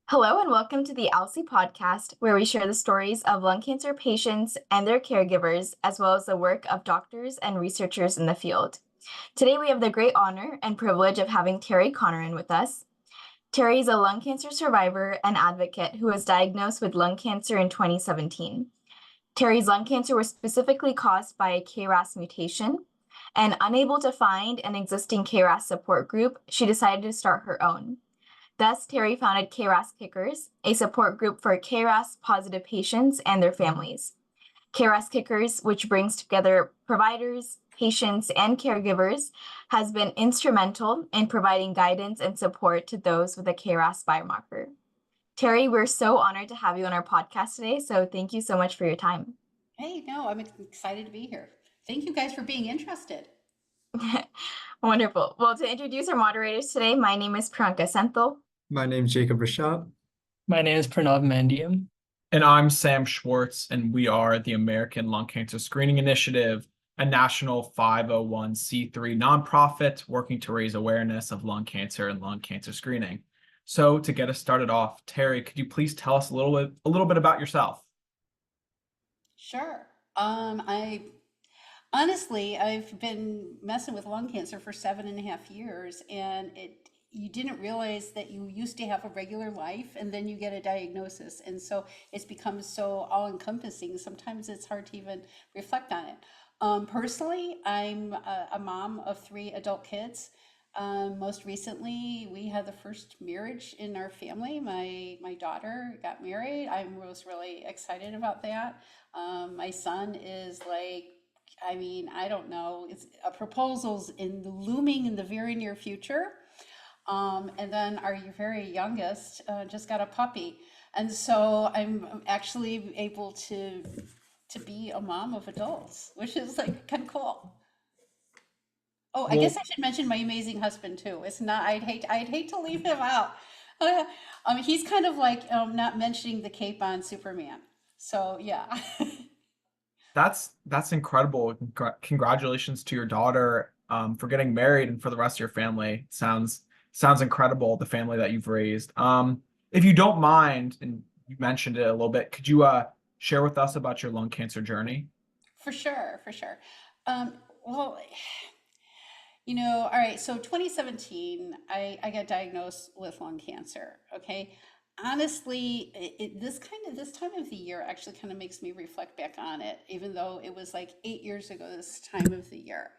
Hello and welcome to the ALCSI podcast, where we share the stories of lung cancer patients and their caregivers, as well as the work of doctors and researchers in the field. Today, we have the great honor and privilege of having Terri Conneran with us. Terri is a lung cancer survivor and advocate who was diagnosed with lung cancer in 2017. Terri's lung cancer was specifically caused by a KRAS mutation, and unable to find an existing KRAS support group, she decided to start her own. Thus, Terri founded KRASKickers, a support group for KRAS positive patients and their families. KRASKickers, which brings together providers, patients, and caregivers, has been instrumental in providing guidance and support to those with a KRAS biomarker. Terri, we're so honored to have you on our podcast today, so thank you so much for your time. Hey, no, I'm excited to be here. Thank you guys for being interested. Wonderful. Well, to introduce our moderators today, my name is Priyanka Senthil. My name's Jacob Rashap. My name is Pranav Mandyam. And I'm Sam Schwartz, and we are the American Lung Cancer Screening Initiative, a national 501c3 nonprofit working to raise awareness of lung cancer and lung cancer screening. So to get us started off, Terri, could you please tell us a little bit about yourself? Sure. I've been messing with lung cancer for 7.5 years, and you didn't realize that you used to have a regular life and then you get a diagnosis. And so it's become so all-encompassing. Sometimes it's hard to even reflect on it. Personally, I'm a mom of 3 adult kids. Most recently, we had the first marriage in our family. My daughter got married. I was really excited about that. My son is like, I don't know, it's a proposals looming in the very near future. And then our very youngest just got a puppy. And so I'm actually able to be a mom of adults, which is like kind of cool. Oh, I guess I should mention my amazing husband too. It's not, I'd hate to leave him out. He's kind of like not mentioning the cape on Superman. So yeah. That's incredible. Congratulations to your daughter for getting married and for the rest of your family. Sounds incredible, the family that you've raised. If you don't mind, and you mentioned it a little bit, could you share with us about your lung cancer journey? For sure, for sure. Well, all right, so 2017, I got diagnosed with lung cancer, okay? Honestly, this time of the year actually kind of makes me reflect back on it, even though it was like 8 years ago this time of the year.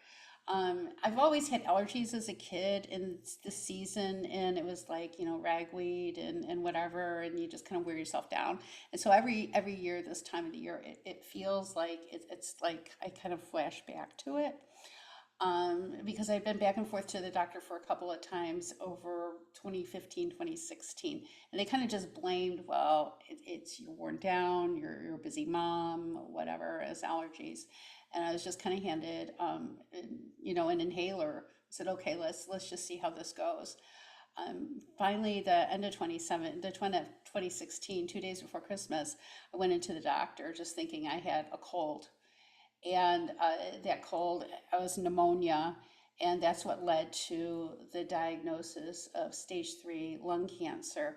I've always had allergies as a kid in the season, and it was like, ragweed and whatever, and you just kind of wear yourself down. And so every year this time of the year, it feels like it's like I kind of flash back to it. Because I've been back and forth to the doctor for a couple of times over 2015, 2016. And they kind of just blamed, well, it's you're worn down, you're a busy mom, whatever, as allergies. And I was just kind of handed, an inhaler. I said, okay, let's just see how this goes. Finally, the end of 2016, 2 days before Christmas, I went into the doctor just thinking I had a cold. And that cold was pneumonia, and that's what led to the diagnosis of stage 3 lung cancer.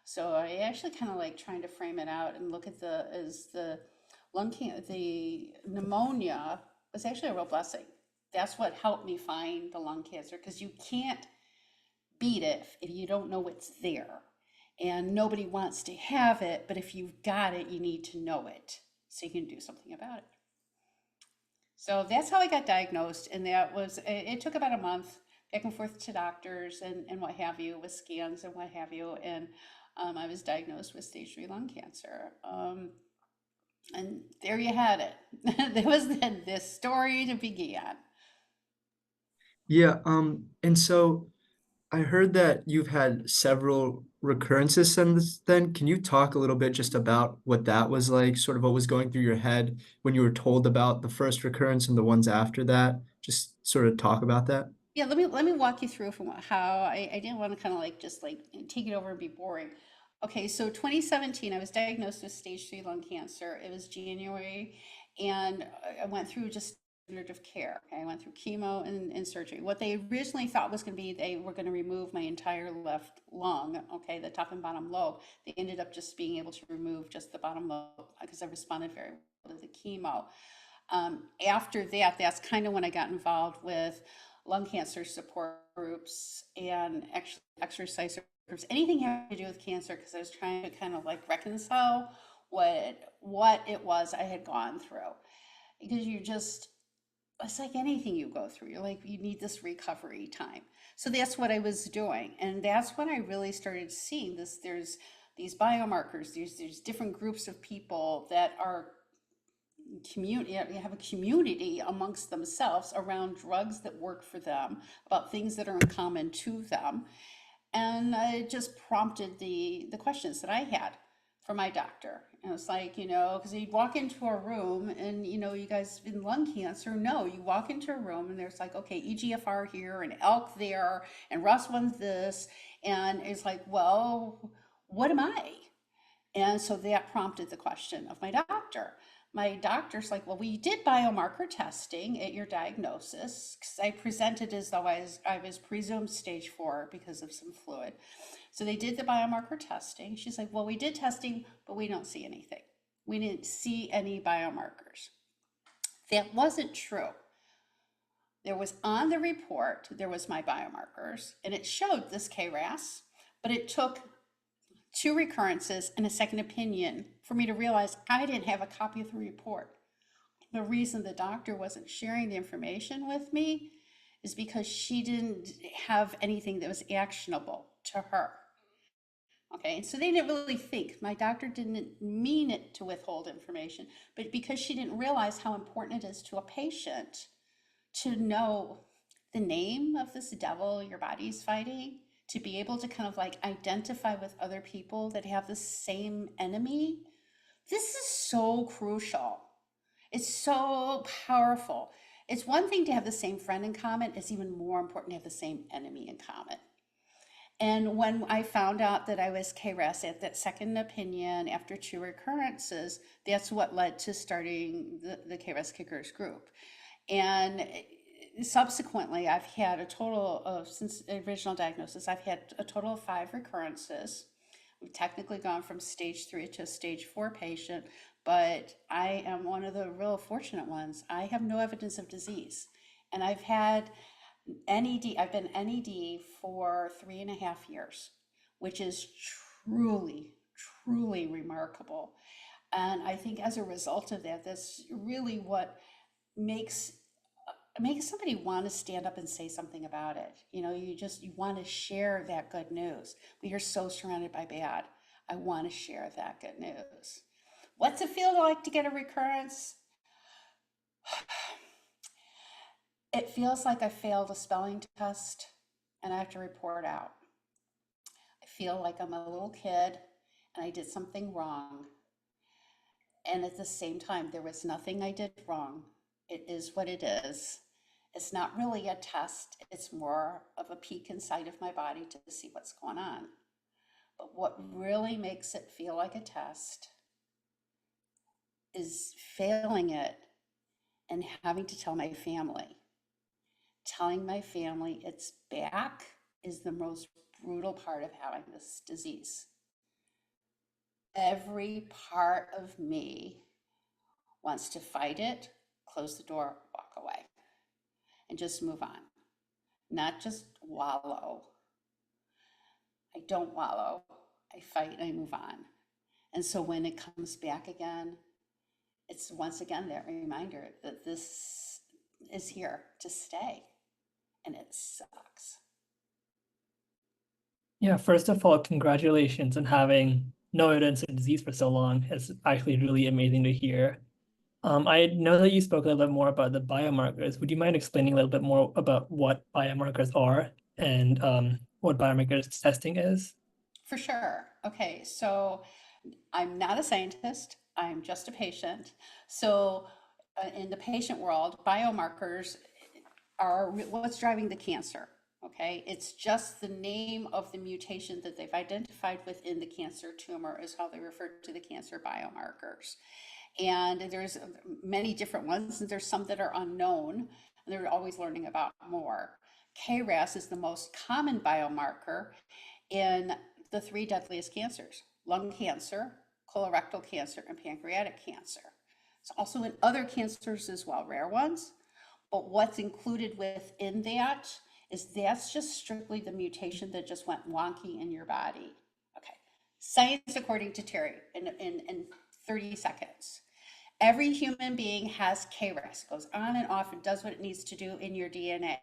So I actually kind of like trying to frame it out and look at the pneumonia was actually a real blessing. That's what helped me find the lung cancer, because you can't beat it if you don't know it's there. And nobody wants to have it, but if you've got it, you need to know it so you can do something about it. So that's how I got diagnosed, and it took about a month back and forth to doctors and what have you, with scans and what have you, and I was diagnosed with stage 3 lung cancer. And there you had it. There was this story to begin. Yeah, and so I heard that you've had several recurrences since then. Can you talk a little bit just about what that was like, sort of what was going through your head when you were told about the first recurrence and the ones after that? Just sort of talk about that. Yeah, let me walk you through from how I didn't want to kind of like just like take it over and be boring. Okay, so 2017, I was diagnosed with stage 3 lung cancer. It was January, and I went through just standard of care. Okay, I went through chemo and surgery. What they originally thought was going to be, they were going to remove my entire left lung, okay, the top and bottom lobe. They ended up just being able to remove just the bottom lobe because I responded very well to the chemo. After that, that's kind of when I got involved with lung cancer support groups and actually exercise groups, anything having to do with cancer, because I was trying to kind of like reconcile what it was I had gone through. Because it's like anything you go through, you're like, you need this recovery time. So that's what I was doing. And that's when I really started seeing this. There's these biomarkers, there's different groups of people that are have a community amongst themselves around drugs that work for them, about things that are in common to them. And it just prompted the questions that I had for my doctor. And it's like, because you'd walk into a room and, you guys in lung cancer, no, you walk into a room and there's like, okay, EGFR here and ALK there and ROS1 this. And it's like, well, what am I? And so that prompted the question of my doctor. My doctor's like, well, we did biomarker testing at your diagnosis, because I presented as though I was presumed stage 4 because of some fluid. So they did the biomarker testing. She's like, well, we did testing, but we don't see anything. We didn't see any biomarkers. That wasn't true. There was on the report, there was my biomarkers, and it showed this KRAS, but it took 2 recurrences and a second opinion for me to realize I didn't have a copy of the report. The reason the doctor wasn't sharing the information with me is because she didn't have anything that was actionable to her. Okay, so they didn't really think. My doctor didn't mean it to withhold information, but because she didn't realize how important it is to a patient to know the name of this devil your body's fighting, to be able to kind of like identify with other people that have the same enemy. This is so crucial. It's so powerful. It's one thing to have the same friend in common. It's even more important to have the same enemy in common. And when I found out that I was KRAS at that second opinion after 2 recurrences, that's what led to starting the KRASKickers group. And subsequently, I've had a total of, since the original diagnosis, I've had a total of 5 recurrences. We've technically gone from stage 3 to a stage 4 patient, but I am one of the real fortunate ones. I have no evidence of disease. And I've had I've been NED for 3.5 years, which is truly, truly remarkable. And I think as a result of that, that's really what makes somebody want to stand up and say something about it. You want to share that good news. We are so surrounded by bad. I want to share that good news. What's it feel like to get a recurrence? It feels like I failed a spelling test and I have to report out. I feel like I'm a little kid and I did something wrong. And at the same time, there was nothing I did wrong. It is what it is. It's not really a test. It's more of a peek inside of my body to see what's going on. But what really makes it feel like a test is failing it and having to tell my family. Telling my family it's back is the most brutal part of having this disease. Every part of me wants to fight it, close the door, walk away, and just move on. Not just wallow. I don't wallow. I fight and I move on. And so when it comes back again, it's once again that reminder that this is here to stay. And it sucks. Yeah, first of all, congratulations on having no evidence of disease for so long. It's actually really amazing to hear. I know that you spoke a little bit more about the biomarkers. Would you mind explaining a little bit more about what biomarkers are and what biomarkers testing is? For sure. Okay, so I'm not a scientist. I'm just a patient. So in the patient world, biomarkers are what's driving the cancer. Okay, it's just the name of the mutation that they've identified within the cancer tumor is how they refer to the cancer biomarkers. And there's many different ones, and there's some that are unknown, and they're always learning about more. KRAS is the most common biomarker in the 3 deadliest cancers: lung cancer, colorectal cancer, and pancreatic cancer. It's also in other cancers as well, rare ones. But what's included within that is that's just strictly the mutation that just went wonky in your body. Okay, science according to Terri in 30 seconds. Every human being has KRAS. It goes on and off and does what it needs to do in your DNA.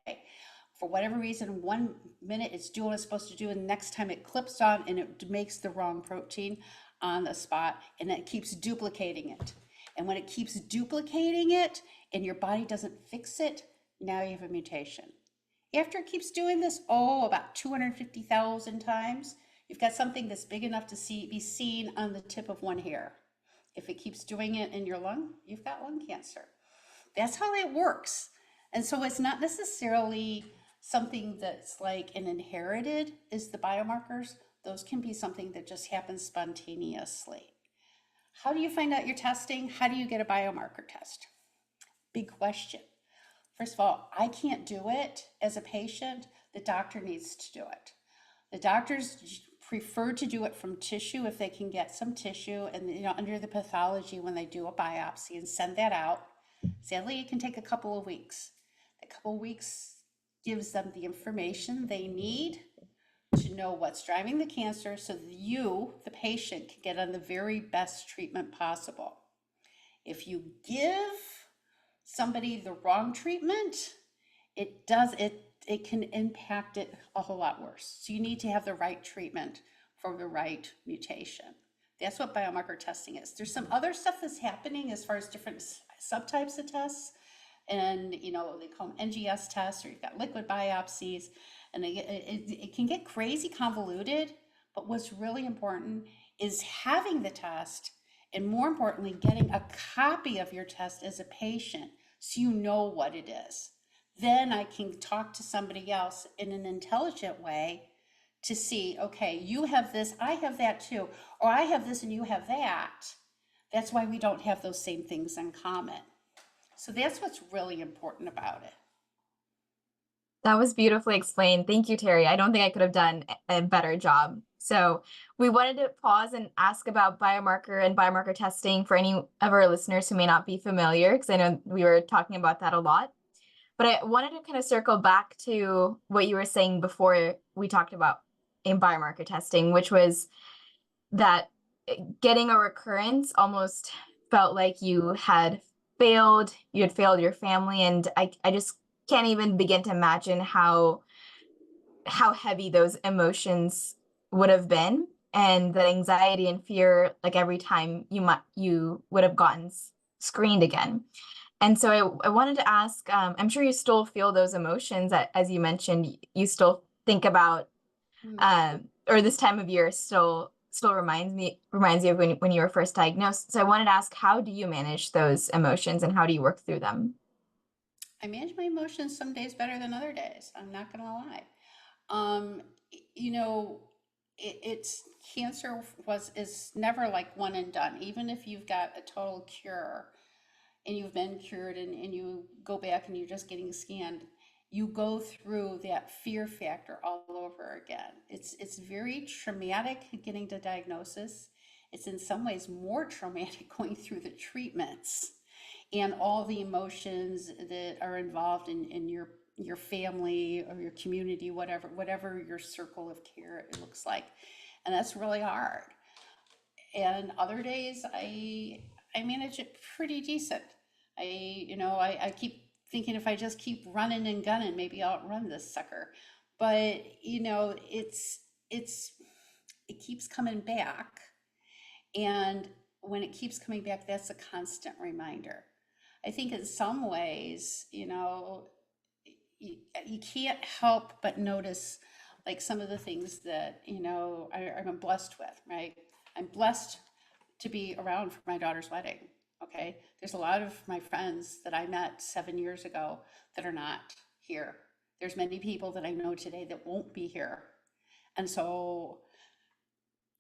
For whatever reason, 1 minute it's doing what it's supposed to do, and the next time it clips on and it makes the wrong protein on the spot, and it keeps duplicating it. And when it keeps duplicating it and your body doesn't fix it, now you have a mutation. After it keeps doing this, about 250,000 times, you've got something that's big enough to be seen on the tip of one hair. If it keeps doing it in your lung, you've got lung cancer. That's how it works. And so it's not necessarily something that's like an inherited is the biomarkers. Those can be something that just happens spontaneously. How do you find out you're testing? How do you get a biomarker test? Big question. First of all, I can't do it as a patient. The doctor needs to do it. The doctors prefer to do it from tissue if they can get some tissue, and under the pathology when they do a biopsy and send that out. Sadly, it can take a couple of weeks. A couple of weeks gives them the information they need to know what's driving the cancer, so that you, the patient, can get on the very best treatment possible. If you give somebody the wrong treatment, it can impact it a whole lot worse. So you need to have the right treatment for the right mutation. That's what biomarker testing is. There's some other stuff that's happening as far as different subtypes of tests, and they call them NGS tests, or you've got liquid biopsies, and it can get crazy convoluted. But what's really important is having the test, and more importantly, getting a copy of your test as a patient so you know what it is. Then I can talk to somebody else in an intelligent way to see, okay, you have this, I have that too, or I have this and you have that. That's why we don't have those same things in common. So that's what's really important about it. That was beautifully explained. Thank you, Terri. I don't think I could have done a better job. So we wanted to pause and ask about biomarker and biomarker testing for any of our listeners who may not be familiar, because I know we were talking about that a lot. But I wanted to kind of circle back to what you were saying before we talked about in biomarker testing, which was that getting a recurrence almost felt like you had failed your family. And I just can't even begin to imagine how heavy those emotions would have been, and the anxiety and fear, like every time you would have gotten screened again. And so I wanted to ask, I'm sure you still feel those emotions, as you mentioned, you still think about, or this time of year still reminds you of when you were first diagnosed. So I wanted to ask, how do you manage those emotions and how do you work through them? I manage my emotions some days better than other days. I'm not gonna lie. It's cancer is never like one and done. Even if you've got a total cure and you've been cured and you go back and you're just getting scanned, you go through that fear factor all over again. It's very traumatic getting the diagnosis. It's in some ways more traumatic going through the treatments and all the emotions that are involved in your family or your community, whatever your circle of care it looks like. And that's really hard. And other days I manage it pretty decent. I keep thinking if I just keep running and gunning, maybe I'll outrun this sucker. But it keeps coming back. And when it keeps coming back, that's a constant reminder. I think in some ways, you can't help but notice like some of the things that, I'm blessed with, right? I'm blessed to be around for my daughter's wedding. Okay. There's a lot of my friends that I met 7 years ago that are not here. There's many people that I know today that won't be here. And so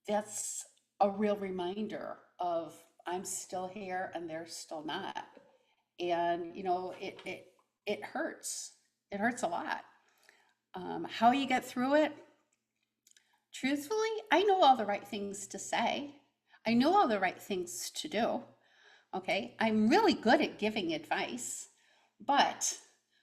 that's a real reminder of I'm still here and they're still not. And, you know, it hurts. It hurts a lot. How you get through it? Truthfully, I know all the right things to say. I know all the right things to do. Okay. I'm really good at giving advice, but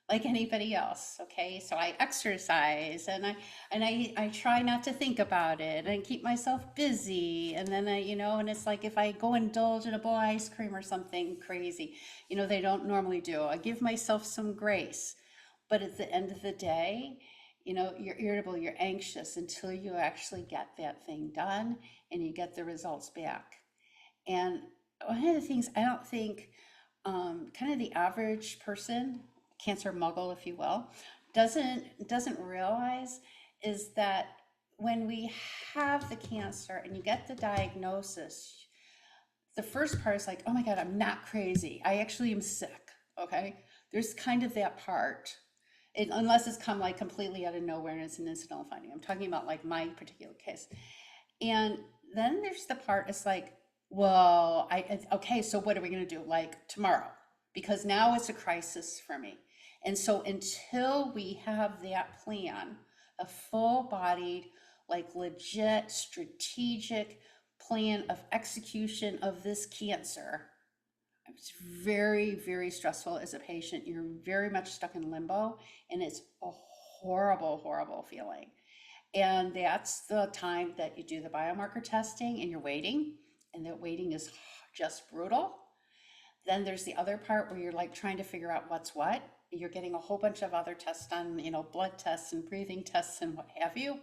like anybody else, okay, so I exercise and I try not to think about it and keep myself busy, and then I, you know, and it's like if I go indulge in a bowl of ice cream or something crazy, you know, they don't normally do, I give myself some grace. But at the end of the day, you know, you're irritable, you're anxious until you actually get that thing done and you get the results back. And one of the things I don't think kind of the average person, cancer muggle, if you will, doesn't realize is that when we have the cancer and you get the diagnosis, the first part is like, oh my God, I'm not crazy. I actually am sick. Okay. There's kind of that part. Unless it's come like completely out of nowhere and it's an incidental finding. I'm talking about like my particular case. And then there's the part, it's like, well, okay, so what are we going to do like tomorrow? Because now it's a crisis for me. And so until we have that plan, a full-bodied, like legit strategic plan of execution of this cancer, it's very, very stressful as a patient. You're very much stuck in limbo, and it's a horrible, horrible feeling. And that's the time that you do the biomarker testing and you're waiting, and that waiting is just brutal. Then there's the other part where you're like trying to figure out what's what. You're getting a whole bunch of other tests done, you know, blood tests and breathing tests and what have you.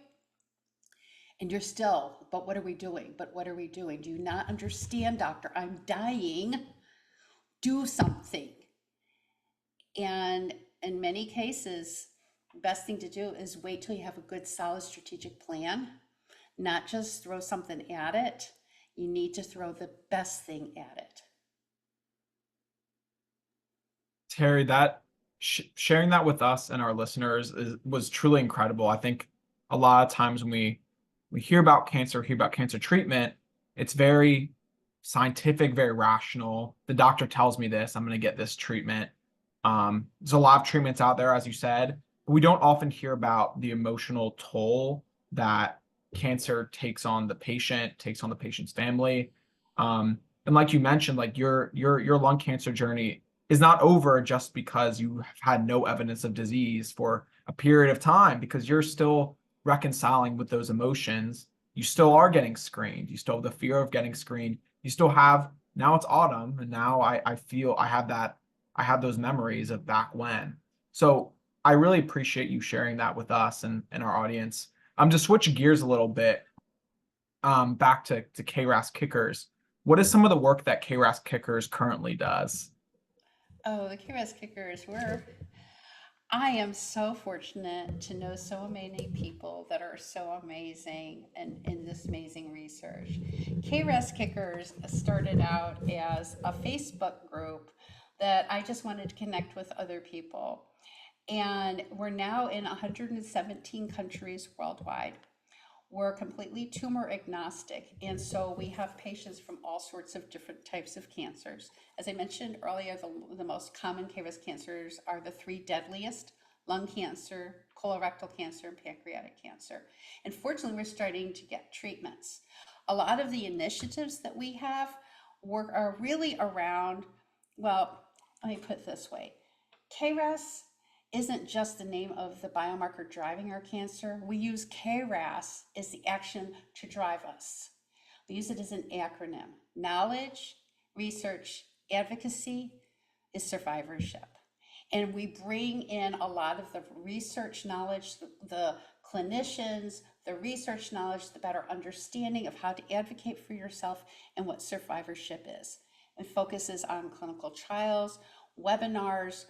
And you're still, but what are we doing? But what are we doing? Do you not understand, doctor? I'm dying. Do something. And in many cases, the best thing to do is wait till you have a good, solid strategic plan, not just throw something at it. You need to throw the best thing at it. Terri, that sharing that with us and our listeners was truly incredible. I think a lot of times when we hear about cancer treatment, it's very scientific, very rational. The doctor tells me this, I'm going to get this treatment. There's a lot of treatments out there, as you said, but we don't often hear about the emotional toll that cancer takes on the patient, takes on the patient's family. And like you mentioned, like your lung cancer journey is not over just because you have had no evidence of disease for a period of time, because you're still reconciling with those emotions. You still are getting screened. You still have the fear of getting screened. You still have, now it's autumn, and now I feel I have those memories of back when. So I really appreciate you sharing that with us and our audience. To switch gears a little bit, back to KRASKickers. What is some of the work that KRASKickers currently does? Oh, the KRASKickers, I am so fortunate to know so many people that are so amazing and in this amazing research. KRASKickers started out as a Facebook group that I just wanted to connect with other people. And we're now in 117 countries worldwide. We're completely tumor agnostic, and so we have patients from all sorts of different types of cancers. As I mentioned earlier, the most common KRAS cancers are the three deadliest: lung cancer, colorectal cancer, and pancreatic cancer. And fortunately, we're starting to get treatments. A lot of the initiatives that we have are really around, well, let me put it this way. KRAS isn't just the name of the biomarker driving our cancer. We use KRAS as the action to drive us. We use it as an acronym. Knowledge, research, advocacy is survivorship. And we bring in a lot of the research knowledge, the clinicians, the research knowledge, the better understanding of how to advocate for yourself and what survivorship is. It focuses on clinical trials, webinars,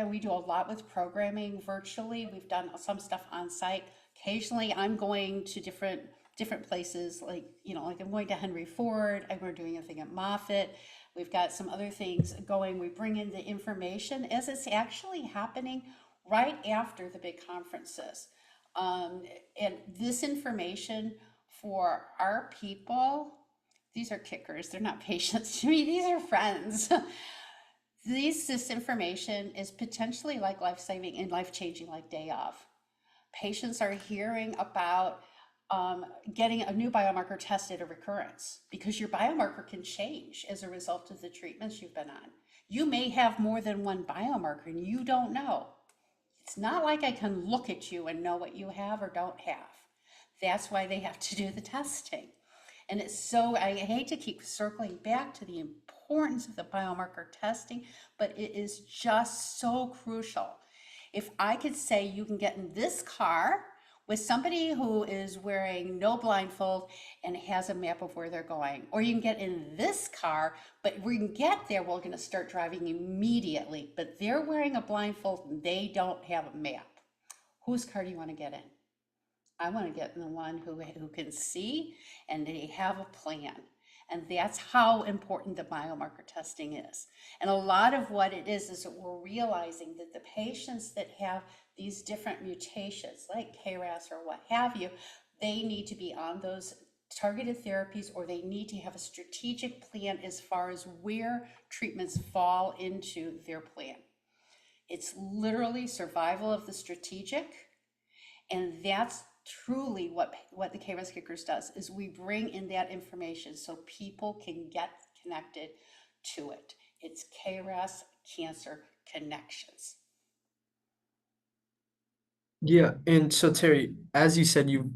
we do a lot with programming virtually. We've done some stuff on site. Occasionally I'm going to different places, like, you know, like I'm going to Henry Ford, we're doing a thing at Moffitt. We've got some other things going. We bring in the information as it's actually happening right after the big conferences. And this information for our people these are kickers. They're not patients to me. These are friends. This information is potentially like life-saving and life-changing, like day of. Patients are hearing about getting a new biomarker tested a recurrence, because your biomarker can change as a result of the treatments you've been on. You may have more than one biomarker and you don't know. It's not like I can look at you and know what you have or don't have. That's why they have to do the testing. And it's so, I hate to keep circling back to the importance of the biomarker testing, but it is just so crucial. If I could say you can get in this car with somebody who is wearing no blindfold and has a map of where they're going, or you can get in this car, but we can get there, we're going to start driving immediately, but they're wearing a blindfold and they don't have a map. Whose car do you want to get in? I want to get in the one who can see and they have a plan. And that's how important the biomarker testing is. And a lot of what it is that we're realizing that the patients that have these different mutations, like KRAS or what have you, they need to be on those targeted therapies, or they need to have a strategic plan as far as where treatments fall into their plan. It's literally survival of the strategic, and that's truly what the KRASKickers does, is we bring in that information so people can get connected to it. It's KRAS Cancer Connections. Yeah, and so Terri, as you said, you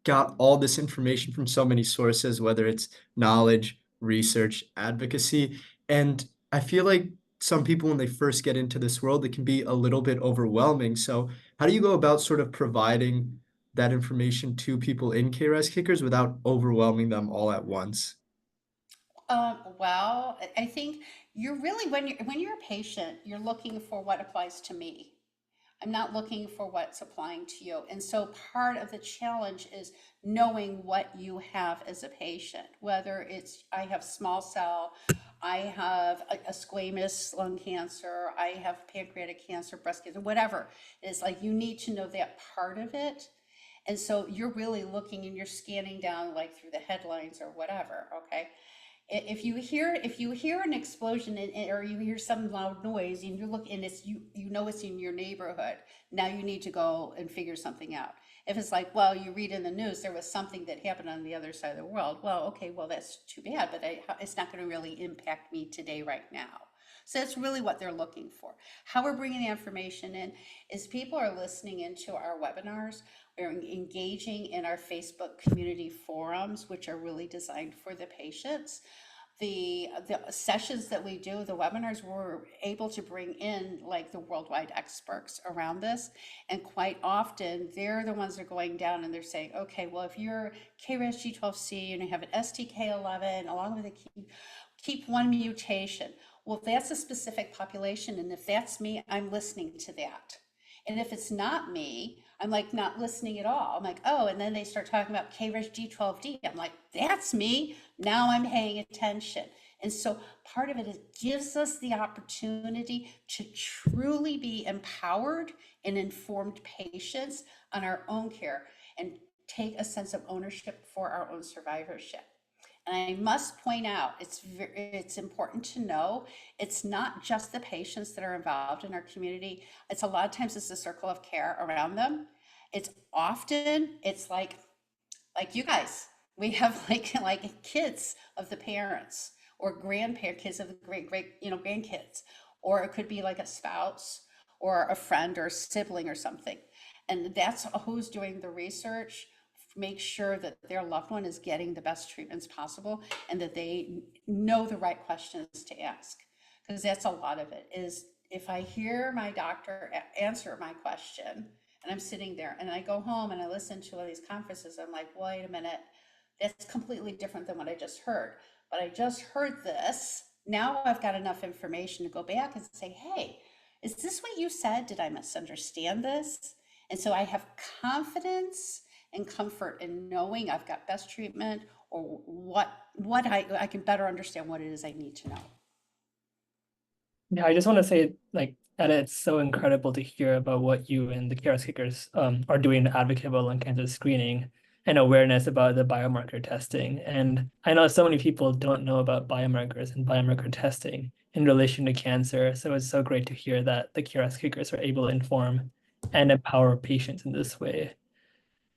got all this information from so many sources, whether it's knowledge, research, advocacy, and I feel like some people, when they first get into this world, it can be a little bit overwhelming. So how do you go about sort of providing that information to people in KRASKickers without overwhelming them all at once? Well, I think you're really, when you're a patient, you're looking for what applies to me. I'm not looking for what's applying to you. And so part of the challenge is knowing what you have as a patient, whether it's, I have small cell, I have a squamous lung cancer, I have pancreatic cancer, breast cancer, whatever. It's like you need to know that part of it. And so you're really looking and you're scanning down like through the headlines or whatever, okay? If you hear an explosion or you hear some loud noise and you look and it's you know it's in your neighborhood, now you need to go and figure something out. If it's like, well, you read in the news there was something that happened on the other side of the world, well, okay, well, that's too bad, but it's not going to really impact me today right now. So that's really what they're looking for. How we're bringing the information in is people are listening into our webinars. We're engaging in our Facebook community forums, which are really designed for the patients. The sessions that we do, the webinars, we're able to bring in like the worldwide experts around this. And quite often, they're the ones that are going down and they're saying, okay, well, if you're KRAS G12C and you have an STK11 along with a KEAP1 mutation, well, that's a specific population. And if that's me, I'm listening to that. And if it's not me, I'm like not listening at all. I'm like, oh, and then they start talking about KRAS G12D. I'm like, that's me. Now I'm paying attention. And so part of it is gives us the opportunity to truly be empowered and informed patients on our own care and take a sense of ownership for our own survivorship. And I must point out, it's important to know, it's not just the patients that are involved in our community. It's a lot of times it's the circle of care around them. It's often, it's like you guys, we have like kids of the parents or kids of the great, grandkids, or it could be like a spouse or a friend or a sibling or something. And that's who's doing the research. Make sure that their loved one is getting the best treatments possible and that they know the right questions to ask. Because that's a lot of it, is if I hear my doctor answer my question and I'm sitting there and I go home and I listen to all these conferences, I'm like, wait a minute, that's completely different than what I just heard. But I just heard this. Now I've got enough information to go back and say, hey, is this what you said? Did I misunderstand this? And so I have confidence and comfort in knowing I've got best treatment, or what I can better understand what it is I need to know. Yeah, I just want to say, like, that it's so incredible to hear about what you and the KRASKickers are doing to advocate about lung cancer screening. and awareness about the biomarker testing. And I know so many people don't know about biomarkers and biomarker testing in relation to cancer. So it's so great to hear that the KRASKickers are able to inform and empower patients in this way.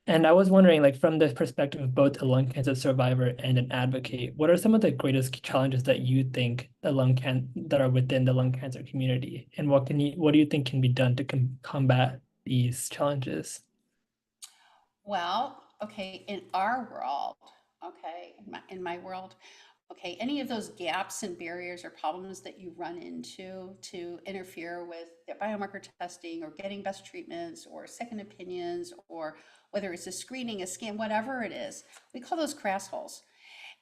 And I was wondering, like, from the perspective of both a lung cancer survivor and an advocate, what are some of the greatest challenges that you think that are within the lung cancer community, and what do you think can be done to combat these challenges? Well, okay, in our world, okay, in my world, okay, any of those gaps and barriers or problems that you run into to interfere with the biomarker testing or getting best treatments or second opinions, or whether it's a screening, a scan, whatever it is, we call those crass holes.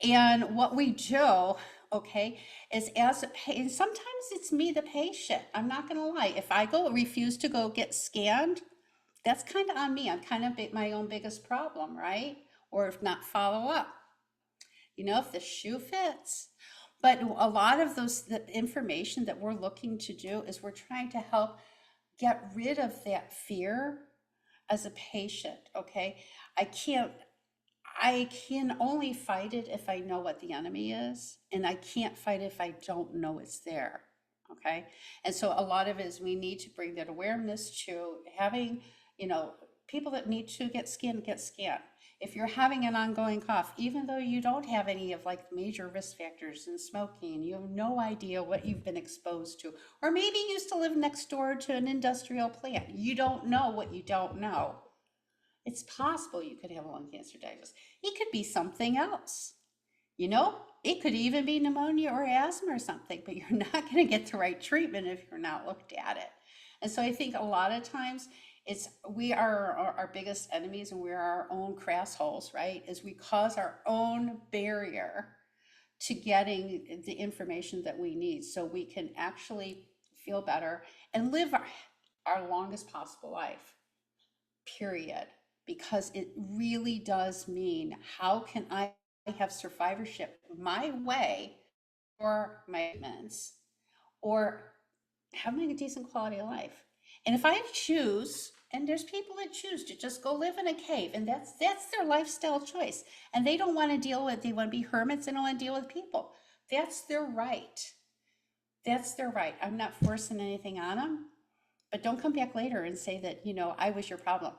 And what we do, okay, is as a patient, sometimes it's me, the patient. I'm not going to lie. If I refuse to go get scanned, that's kind of on me. I'm kind of my own biggest problem, right? Or if not, follow up. If the shoe fits. But a lot of the information that we're looking to do is we're trying to help get rid of that fear as a patient, okay? I can only fight it if I know what the enemy is, and I can't fight it if I don't know it's there, okay? And so a lot of it is we need to bring that awareness to having, people that need to get scanned, get scanned. If you're having an ongoing cough, even though you don't have any of like major risk factors in smoking, you have no idea what you've been exposed to, or maybe you used to live next door to an industrial plant. You don't know what you don't know. It's possible you could have a lung cancer diagnosis. It could be something else. It could even be pneumonia or asthma or something, but you're not going to get the right treatment if you're not looked at it. And so I think a lot of times we are our biggest enemies, and we're our own crass holes, right? Is we cause our own barrier to getting the information that we need so we can actually feel better and live our longest possible life, period. Because it really does mean, how can I have survivorship my way for my treatments, or having a decent quality of life? And if I choose, and there's people that choose to just go live in a cave, and that's their lifestyle choice, and they don't want to they want to be hermits, they don't want to deal with people. That's their right. That's their right. I'm not forcing anything on them, but don't come back later and say that, I was your problem.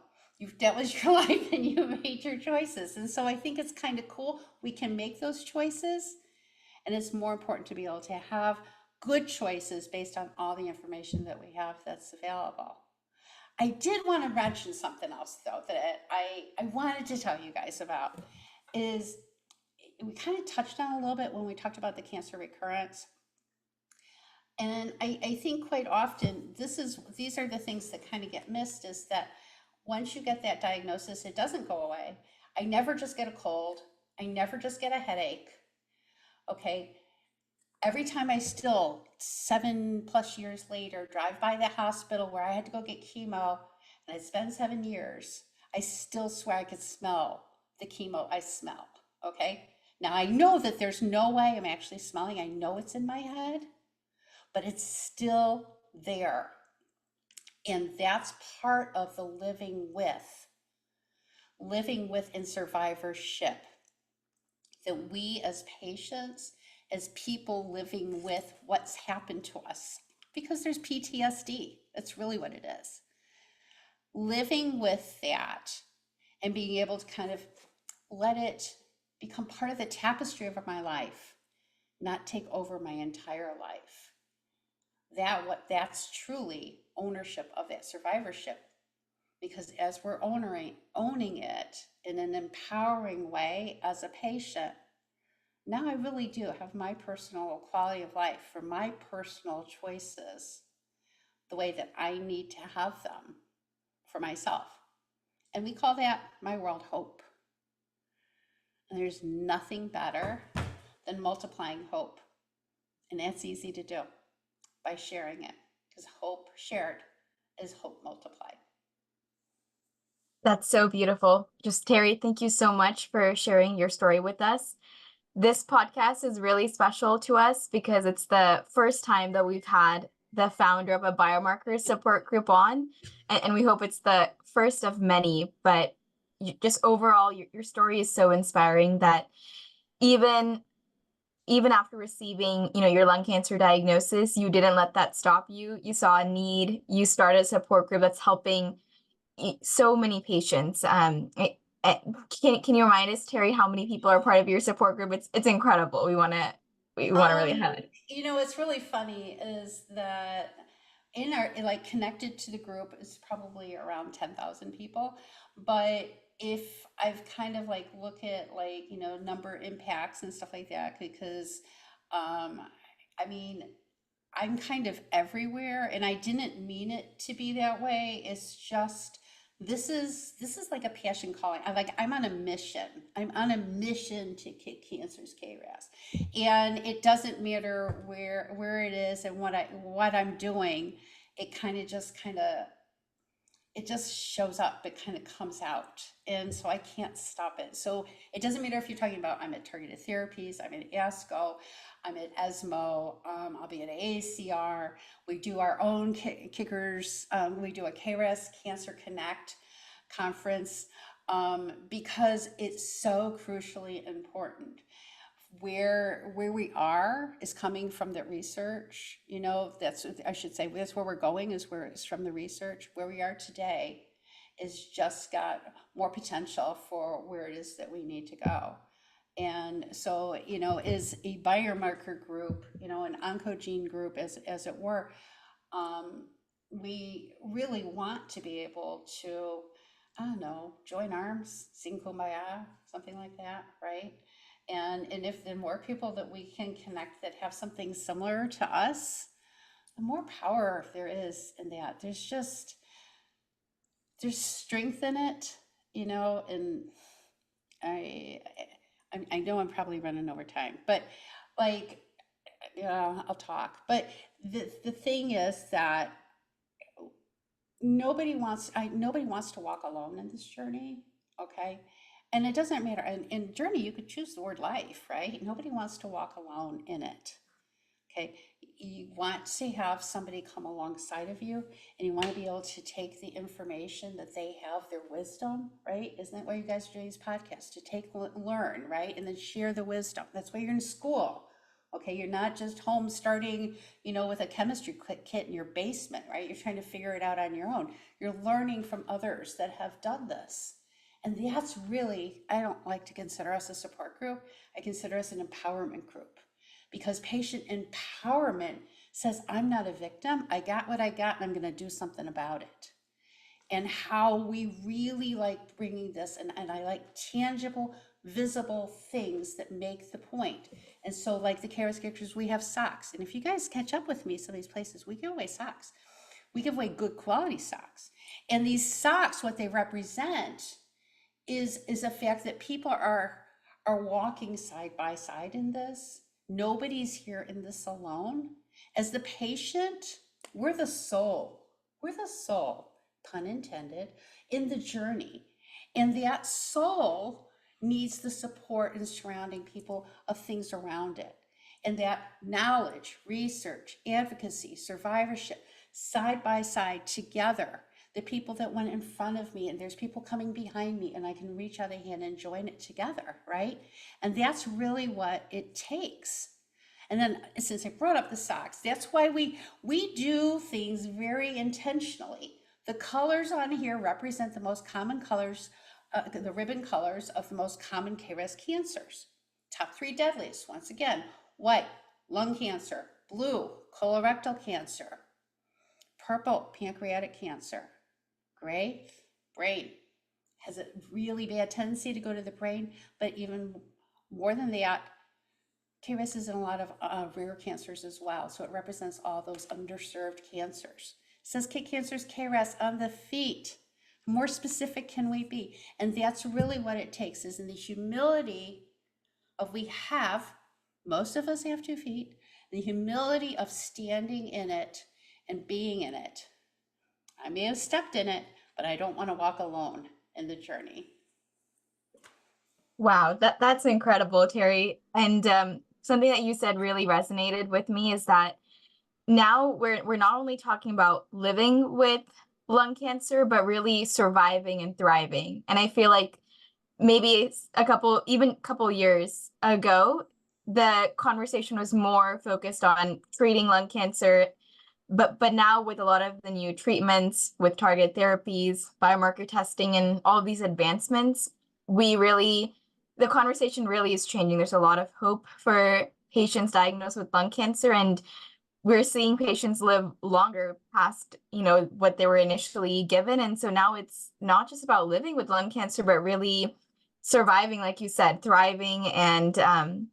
That was your life and you made your choices. And so I think it's kind of cool. We can make those choices, and it's more important to be able to have good choices based on all the information that we have that's available. I did want to mention something else, though, that I wanted to tell you guys about. Is we kind of touched on a little bit when we talked about the cancer recurrence. And I think quite often these are the things that kind of get missed, is that once you get that diagnosis, it doesn't go away. I never just get a cold. I never just get a headache. Okay. Every time I still, 7+ years later, drive by the hospital where I had to go get chemo, and it's been 7 years, I still swear I could smell the chemo I smelled. Okay. Now I know that there's no way I'm actually smelling. I know it's in my head, but it's still there. And that's part of the living with in survivorship, that we as patients, as people living with what's happened to us, because there's PTSD. That's really what it is. Living with that and being able to kind of let it become part of the tapestry of my life, not take over my entire life. That's truly ownership of that survivorship, because as we're owning it in an empowering way as a patient, now I really do have my personal quality of life for my personal choices, the way that I need to have them for myself. And we call that my world hope. And there's nothing better than multiplying hope. And that's easy to do by sharing it, because hope shared is hope multiplied. That's so beautiful. Just Terri, thank you so much for sharing your story with us. This podcast is really special to us because it's the first time that we've had the founder of a biomarker support group on, and we hope it's the first of many. But just overall, your story is so inspiring that even after receiving, your lung cancer diagnosis, you didn't let that stop you. You saw a need. You started a support group that's helping so many patients. Can you remind us, Terri, how many people are part of your support group? It's incredible. We want to really highlight. What's really funny is that in our, like, connected to the group is probably around 10,000 people. But if I've kind of like look at like, number impacts and stuff like that, because I mean, I'm kind of everywhere, and I didn't mean it to be that way. It's just this is like a passion calling. I'm on a mission. I'm on a mission to kick cancer's KRAS, and it doesn't matter where it is and what I'm doing. It just shows up. It kind of comes out, and so I can't stop it. So it doesn't matter if you're talking about I'm at Targeted Therapies, I'm at ASCO, I'm at ESMO, I'll be at ACR. We do our own kickers. We do a KRAS Cancer Connect conference because it's so crucially important. Where we are is coming from the research. I should say that's where we're going, is where it's from the research. Where we are today is just got more potential for where it is that we need to go. And so, is a biomarker group, an oncogene group, as it were, we really want to be able to, I don't know, join arms, sing kumbaya, something like that, right? And if the more people that we can connect that have something similar to us, the more power there is in that. There's strength in it, and I know I'm probably running over time, but like, I'll talk. But the thing is that nobody wants to walk alone in this journey, okay? And it doesn't matter. In journey, you could choose the word life, right? Nobody wants to walk alone in it, okay? You want to have somebody come alongside of you, and you want to be able to take the information that they have, their wisdom, right? Isn't that why you guys are doing these podcasts? To learn, right? And then share the wisdom. That's why you're in school, okay? You're not just home starting, with a chemistry kit in your basement, right? You're trying to figure it out on your own. You're learning from others that have done this. And that's really, I don't like to consider us a support group. I consider us an empowerment group, because patient empowerment says, I'm not a victim. I got what I got, and I'm going to do something about it. And how we really like bringing this, and I like tangible, visible things that make the point. And so, like the KRASKickers, we have socks. And if you guys catch up with me, some of these places, we give away socks. We give away good quality socks. And these socks, what they represent is a fact that people are walking side by side in this. Nobody's here in this alone. As the patient, we're the soul, pun intended, in the journey. And that soul needs the support and surrounding people of things around it. And that knowledge, research, advocacy, survivorship, side by side together, the people that went in front of me, and there's people coming behind me, and I can reach out a hand and join it together, right? And that's really what it takes. And then, since I brought up the socks, that's why we do things very intentionally. The colors on here represent the most common colors, the ribbon colors of the most common KRAS cancers. Top 3 deadliest, once again: white, lung cancer; blue, colorectal cancer; purple, pancreatic cancer; gray, brain. Has a really bad tendency to go to the brain, but even more than that, KRAS is in a lot of rare cancers as well. So it represents all those underserved cancers. It says kick cancer's KRAS on the feet. More specific can we be? And that's really what it takes, is in the humility of most of us have 2 feet, the humility of standing in it and being in it. I may have stepped in it, but I don't want to walk alone in the journey. Wow, that's incredible, Terri. And something that you said really resonated with me is that now we're not only talking about living with lung cancer, but really surviving and thriving. And I feel like maybe even a couple years ago, the conversation was more focused on treating lung cancer. But now with a lot of the new treatments, with targeted therapies, biomarker testing, and all of these advancements, the conversation really is changing. There's a lot of hope for patients diagnosed with lung cancer, and we're seeing patients live longer past, what they were initially given. And so now it's not just about living with lung cancer, but really surviving, like you said, thriving and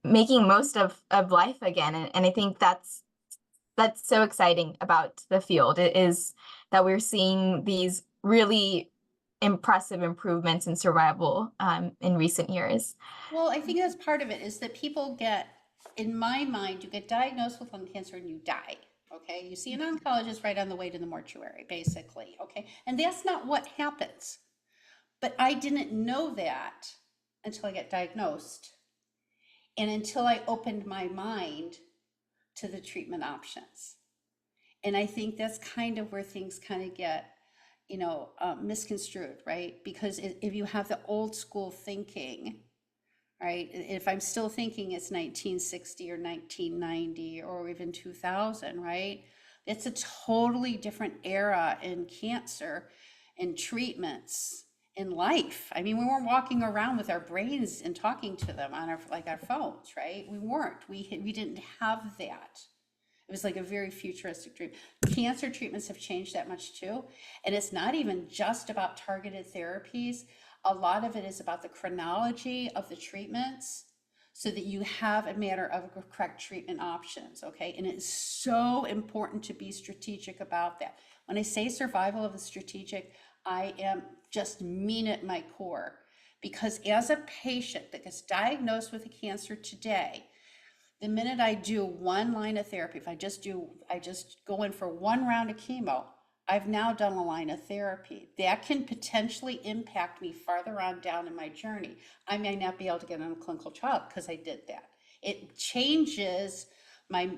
making most of life again. And I think that's so exciting about the field. It is that we're seeing these really impressive improvements in survival in recent years. Well, I think that's part of it, is that people get, in my mind, you get diagnosed with lung cancer and you die. Okay, you see an oncologist right on the way to the mortuary, basically. Okay, and that's not what happens. But I didn't know that until I got diagnosed, and until I opened my mind to the treatment options. And I think that's kind of where things kind of get, misconstrued, right? Because if you have the old school thinking, right? If I'm still thinking it's 1960 or 1990 or even 2000, right? It's a totally different era in cancer and treatments in life. I mean, we weren't walking around with our brains and talking to them on our phones, right? We weren't. We didn't have that. It was like a very futuristic dream. Cancer treatments have changed that much too. And it's not even just about targeted therapies. A lot of it is about the chronology of the treatments, so that you have a matter of correct treatment options, okay? And it's so important to be strategic about that. When I say survival of the strategic, I am just mean at my core. Because as a patient that gets diagnosed with a cancer today, the minute I do one line of therapy, if I just go in for one round of chemo, I've now done a line of therapy. That can potentially impact me farther on down in my journey. I may not be able to get on a clinical trial because I did that. It changes my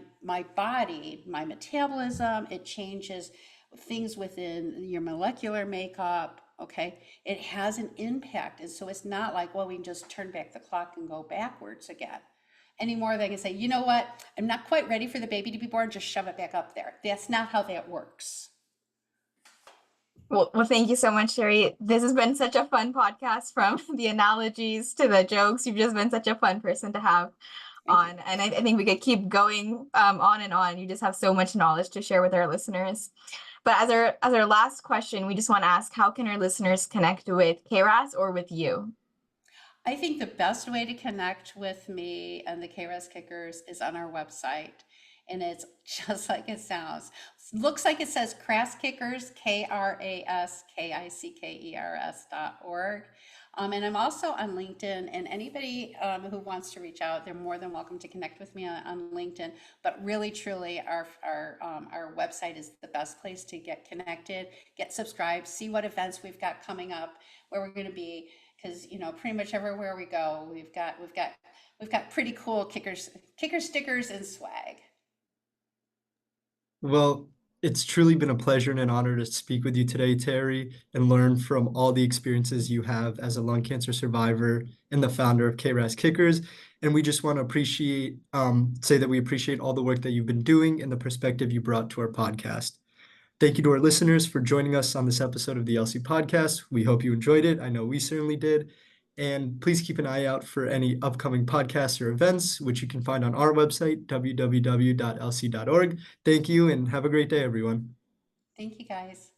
body, my metabolism. It changes things within your molecular makeup, okay? It has an impact. And so it's not like, well, we can just turn back the clock and go backwards again. Anymore, they can say, you know what? I'm not quite ready for the baby to be born. Just shove it back up there. That's not how that works. Well, thank you so much, Terri. This has been such a fun podcast, from the analogies to the jokes. You've just been such a fun person to have on. And I think we could keep going on and on. You just have so much knowledge to share with our listeners. But as our last question, we just want to ask, how can our listeners connect with KRAS or with you? I think the best way to connect with me and the KRASKickers is on our website. And it's just like it sounds. Looks like it says KRASKickers, KRASKickers.org. And I'm also on LinkedIn, and anybody who wants to reach out, they're more than welcome to connect with me on LinkedIn. But really, truly, our website is the best place to get connected, get subscribed, see what events we've got coming up, where we're going to be. Because pretty much everywhere we go, we've got pretty cool kicker stickers and swag. Well, it's truly been a pleasure and an honor to speak with you today, Terri, and learn from all the experiences you have as a lung cancer survivor and the founder of KRASKickers. And we just want to say that we appreciate all the work that you've been doing and the perspective you brought to our podcast. Thank you to our listeners for joining us on this episode of the ALCSI podcast. We hope you enjoyed it. I know we certainly did. And please keep an eye out for any upcoming podcasts or events, which you can find on our website, www.lc.org. Thank you, and have a great day, everyone. Thank you, guys.